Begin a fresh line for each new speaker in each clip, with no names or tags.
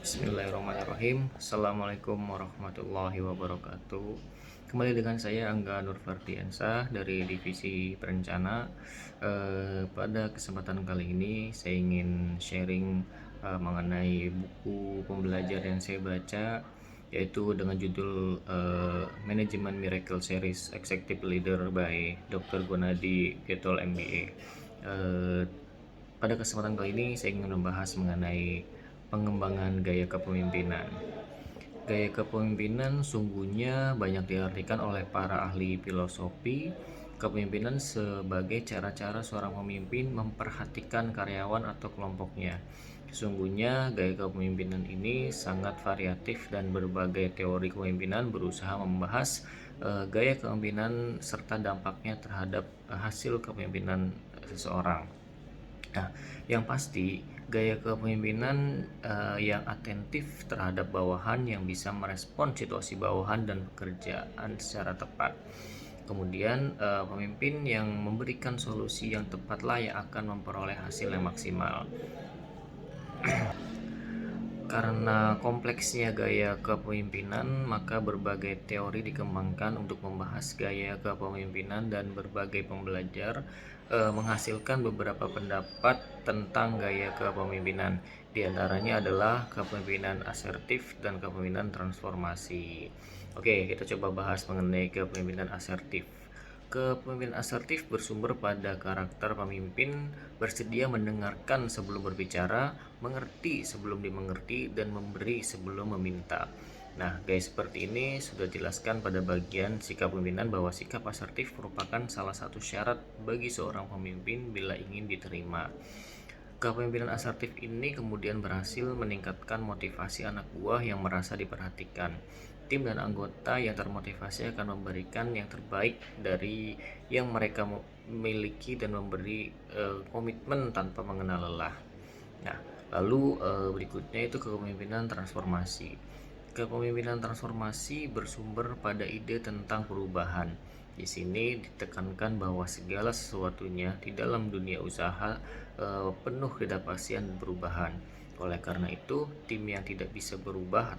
Bismillahirrahmanirrahim. Assalamualaikum warahmatullahi wabarakatuh. Kembali dengan saya Angga Nurfardiansah dari Divisi Perencana. Pada kesempatan kali ini saya ingin sharing mengenai buku pembelajar yang saya baca, yaitu dengan judul Manajemen Miracle Series Executive Leader by Dr. Gunadi Getol MBA. Pada kesempatan kali ini saya ingin membahas mengenai pengembangan gaya kepemimpinan. Gaya kepemimpinan sungguhnya banyak diartikan oleh para ahli filosofi kepemimpinan sebagai cara-cara seorang pemimpin memperhatikan karyawan atau kelompoknya. Sesungguhnya gaya kepemimpinan ini sangat variatif dan berbagai teori kepemimpinan berusaha membahas gaya kepemimpinan serta dampaknya terhadap hasil kepemimpinan seseorang. Nah, yang pasti gaya kepemimpinan yang atentif terhadap bawahan, yang bisa merespon situasi bawahan dan pekerjaan secara tepat. Kemudian pemimpin yang memberikan solusi yang tepat layak akan memperoleh hasil yang maksimal. Karena kompleksnya gaya kepemimpinan, maka berbagai teori dikembangkan untuk membahas gaya kepemimpinan dan berbagai pembelajar menghasilkan beberapa pendapat tentang gaya kepemimpinan. Di antaranya adalah kepemimpinan asertif dan kepemimpinan transformasi. Oke, kita coba bahas mengenai kepemimpinan asertif. Kepemimpinan asertif bersumber pada karakter pemimpin bersedia mendengarkan sebelum berbicara, mengerti sebelum dimengerti, dan memberi sebelum meminta. Nah, guys, seperti ini sudah dijelaskan pada bagian sikap pemimpinan bahwa sikap asertif merupakan salah satu syarat bagi seorang pemimpin bila ingin diterima. Kepemimpinan asertif ini kemudian berhasil meningkatkan motivasi anak buah yang merasa diperhatikan. Tim dan anggota yang termotivasi akan memberikan yang terbaik dari yang mereka miliki dan memberi komitmen tanpa mengenal lelah. Nah, lalu berikutnya itu kepemimpinan transformasi. Kepemimpinan transformasi bersumber pada ide tentang perubahan. Di sini ditekankan bahwa segala sesuatunya di dalam dunia usaha penuh ketidakpastian dan perubahan. Oleh karena itu, tim yang tidak bisa berubah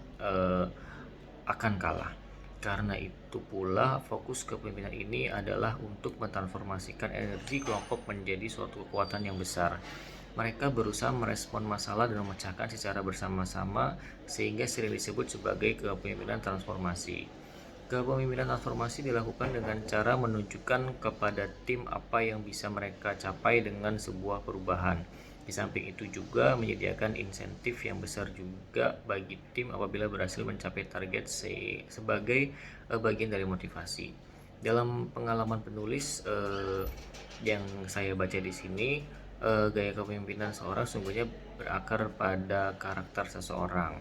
akan kalah. Karena itu pula fokus kepemimpinan ini adalah untuk mentransformasikan energi kelompok menjadi suatu kekuatan yang besar. Mereka berusaha merespon masalah dan memecahkan secara bersama-sama, sehingga sering disebut sebagai kepemimpinan transformasi. Kepemimpinan transformasi dilakukan dengan cara menunjukkan kepada tim apa yang bisa mereka capai dengan sebuah perubahan. Di samping itu juga menyediakan insentif yang besar juga bagi tim apabila berhasil mencapai target sebagai bagian dari motivasi. Dalam pengalaman penulis yang saya baca di sini, gaya kepemimpinan seorang sungguhnya berakar pada karakter seseorang.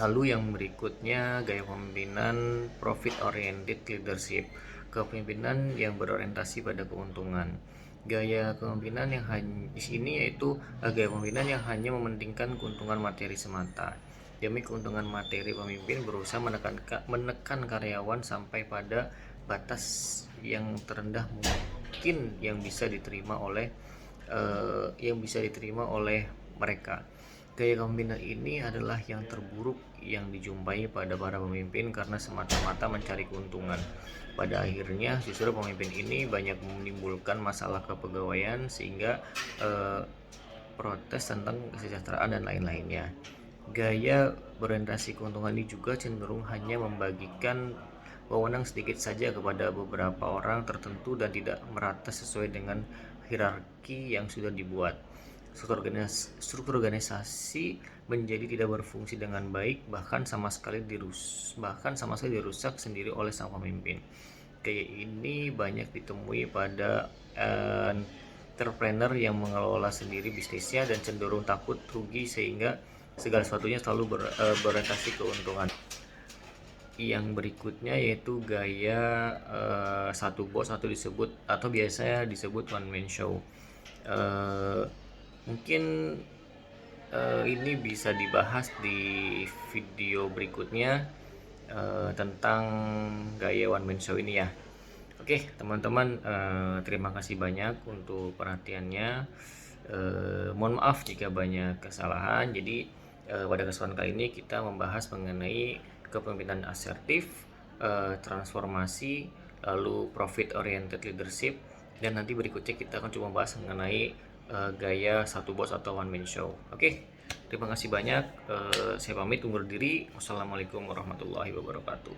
Lalu yang berikutnya gaya kepemimpinan profit oriented leadership, kepemimpinan yang berorientasi pada keuntungan. Gaya kepemimpinan yang di sini yaitu gaya kepemimpinan yang hanya mementingkan keuntungan materi semata. Demi keuntungan materi, pemimpin berusaha menekan karyawan sampai pada batas yang terendah mungkin yang bisa diterima oleh mereka. Gaya kepemimpinan ini adalah yang terburuk yang dijumpai pada para pemimpin karena semata-mata mencari keuntungan. Pada akhirnya justru pemimpin ini banyak menimbulkan masalah kepegawaian sehingga protes tentang kesejahteraan dan lain-lainnya. Gaya berorientasi keuntungan ini juga cenderung hanya membagikan wewenang sedikit saja kepada beberapa orang tertentu dan tidak merata sesuai dengan hierarki yang sudah dibuat. Struktur organisasi menjadi tidak berfungsi dengan baik, bahkan sama sekali dirusak sendiri oleh sang pemimpin. Kayak ini banyak ditemui pada entrepreneur yang mengelola sendiri bisnisnya dan cenderung takut rugi sehingga segala sesuatunya selalu berorientasi keuntungan. Yang berikutnya yaitu gaya satu bos atau biasanya disebut one man show. Mungkin ini bisa dibahas di video berikutnya tentang gaya one man show ini ya. Oke teman-teman, terima kasih banyak untuk perhatiannya. Mohon maaf jika banyak kesalahan. Jadi pada kesempatan kali ini kita membahas mengenai kepemimpinan asertif, transformasi, lalu profit oriented leadership, dan nanti berikutnya kita akan coba membahas mengenai gaya satu bos atau one man show. Oke, terima kasih banyak. Saya pamit undur diri. Wassalamualaikum warahmatullahi wabarakatuh.